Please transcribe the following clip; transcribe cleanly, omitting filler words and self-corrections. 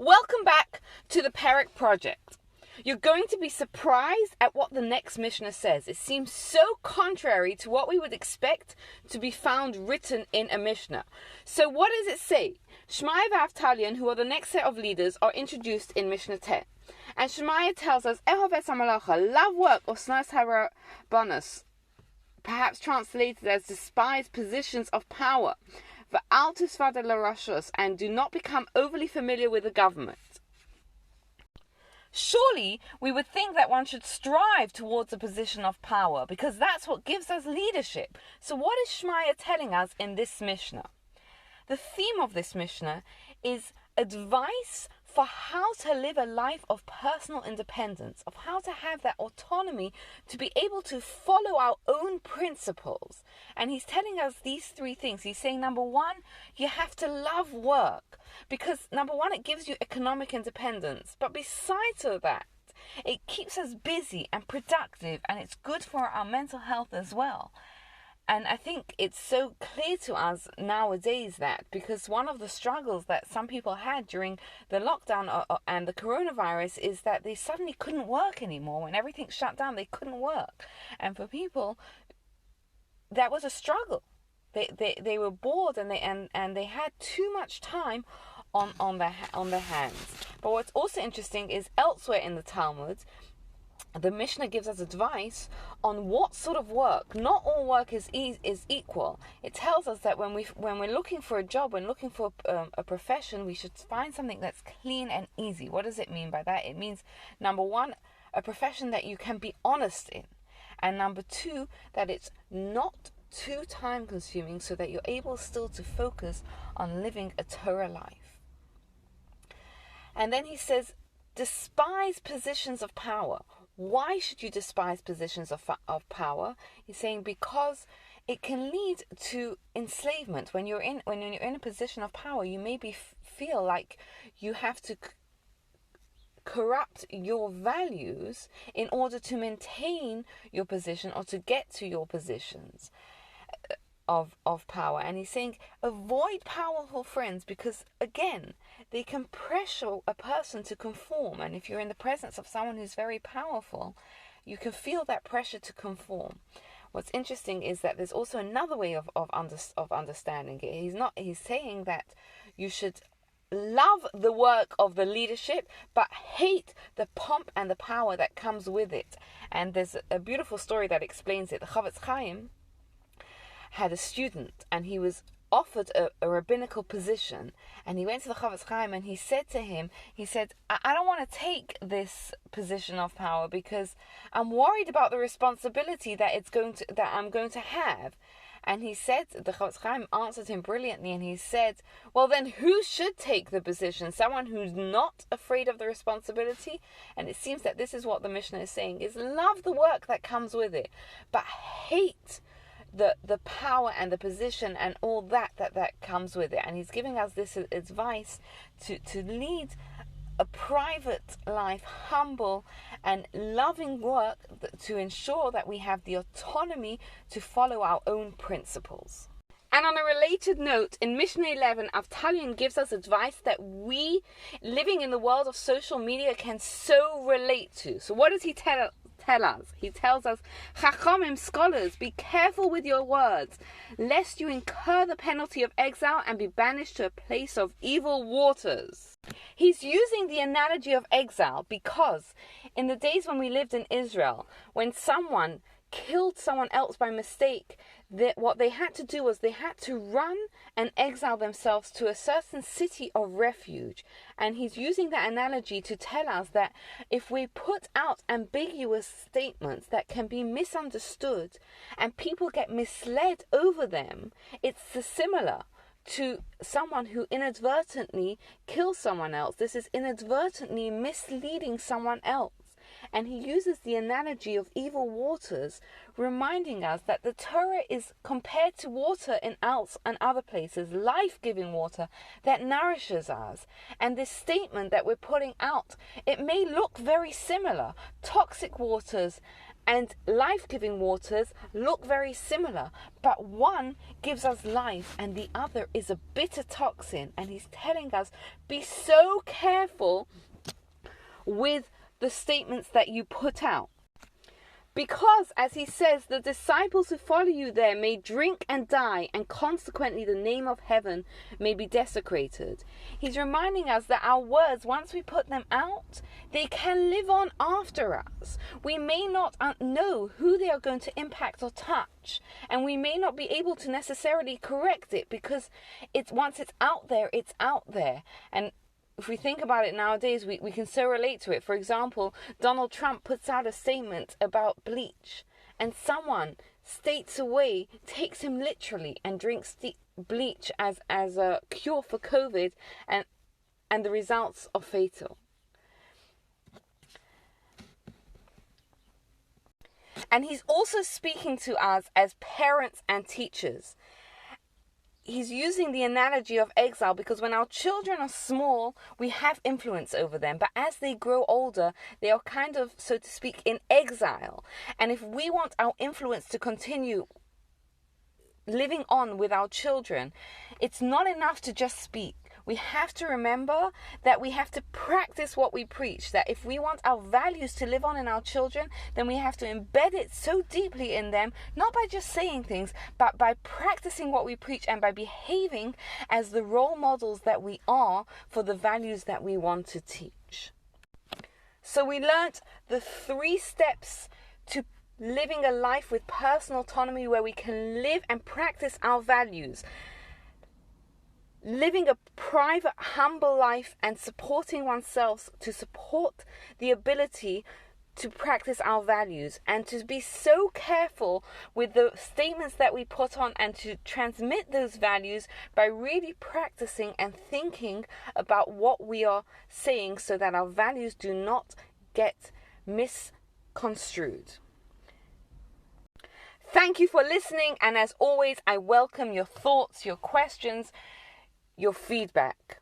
Welcome back to the Perek Project. You're going to be surprised at what the next Mishnah says. It seems so contrary to what we would expect to be found written in a Mishnah. So what does it say? Shmaya v'Avtalion, who are the next set of leaders, are introduced in Mishnah 10. And Shmaya tells us, Ehoves HaMalacha, love work, or Snas HaRabbanos, perhaps translated as despise positions of power. V'al tisvada l'rashos, and do not become overly familiar with the government. Surely we would think that one should strive towards a position of power, because that's what gives us leadership. So what is Shmaya telling us in this Mishnah? The theme of this Mishnah is advice for how to live a life of personal independence, of how to have that autonomy to be able to follow our own principles. And he's telling us these three things. He's saying, number one, you have to love work, because number one, it gives you economic independence. But besides all that, it keeps us busy and productive, and it's good for our mental health as well. And I think it's so clear to us nowadays that, because one of the struggles that some people had during the lockdown and the coronavirus is that they suddenly couldn't work anymore. When everything shut down, they couldn't work. And for people, that was a struggle. They were bored and they had too much time on their hands. But what's also interesting is elsewhere in the Talmud, the Mishnah gives us advice on what sort of work. Not all work is equal. It tells us that when we're looking for a job, when looking for a profession, we should find something that's clean and easy. What does it mean by that? It means, number one, a profession that you can be honest in. And number two, that it's not too time consuming, so that you're able still to focus on living a Torah life. And then he says, despise positions of power. Why should you despise positions of power? He's saying because it can lead to enslavement. When you're in a position of power, you maybe feel like you have to corrupt your values in order to maintain your position or to get to your positions of power. And he's saying avoid powerful friends, because again, they can pressure a person to conform. And if you're in the presence of someone who's very powerful, you can feel that pressure to conform. What's interesting is that there's also another way of understanding it. He's saying that you should love the work of the leadership, but hate the pomp and the power that comes with it. And there's a beautiful story that explains it. The Chofetz Chaim had a student, and he was offered a rabbinical position, and he went to the Chofetz Chaim and he said to him, I don't want to take this position of power because I'm worried about the responsibility that I'm going to have. And he said, the Chofetz Chaim answered him brilliantly, and he said, well, then who should take the position? Someone who's not afraid of the responsibility? And it seems that this is what the Mishnah is saying, is love the work that comes with it, but hate the power and the position and all that comes with it. And he's giving us this advice to lead a private life, humble and loving work, to ensure that we have the autonomy to follow our own principles. And on a related note, in Mishnah 11, Avtalion gives us advice that we, living in the world of social media, can so relate to. So what does he tell us? He tells us, Chachamim, scholars, be careful with your words, lest you incur the penalty of exile and be banished to a place of evil waters. He's using the analogy of exile because in the days when we lived in Israel, when someone killed someone else by mistake, what they had to do was they had to run and exile themselves to a certain city of refuge. And he's using that analogy to tell us that if we put out ambiguous statements that can be misunderstood and people get misled over them, it's similar to someone who inadvertently kills someone else. This is inadvertently misleading someone else. And he uses the analogy of evil waters, reminding us that the Torah is compared to water in Alps and other places, life-giving water that nourishes us. And this statement that we're putting out, it may look very similar. Toxic waters and life-giving waters look very similar, but one gives us life and the other is a bitter toxin. And he's telling us, be so careful with the statements that you put out. Because, as he says, the disciples who follow you there may drink and die, and consequently the name of heaven may be desecrated. He's reminding us that our words, once we put them out, they can live on after us. We may not know who they are going to impact or touch, and we may not be able to necessarily correct it, because once it's out there, it's out there. And if we think about it nowadays, we can so relate to it. For example, Donald Trump puts out a statement about bleach, and someone states away, takes him literally, and drinks bleach as a cure for COVID, and the results are fatal. And he's also speaking to us as parents and teachers. He's using the analogy of exile, because when our children are small, we have influence over them. But as they grow older, they are kind of, so to speak, in exile. And if we want our influence to continue living on with our children, it's not enough to just speak. We have to remember that we have to practice what we preach, that if we want our values to live on in our children, then we have to embed it so deeply in them, not by just saying things, but by practicing what we preach and by behaving as the role models that we are for the values that we want to teach. So we learnt the 3 steps to living a life with personal autonomy, where we can live and practice our values. Living a private, humble life and supporting oneself to support the ability to practice our values, and to be so careful with the statements that we put on, and to transmit those values by really practicing and thinking about what we are saying, so that our values do not get misconstrued. Thank you for listening, and as always, I welcome your thoughts, your questions, your feedback.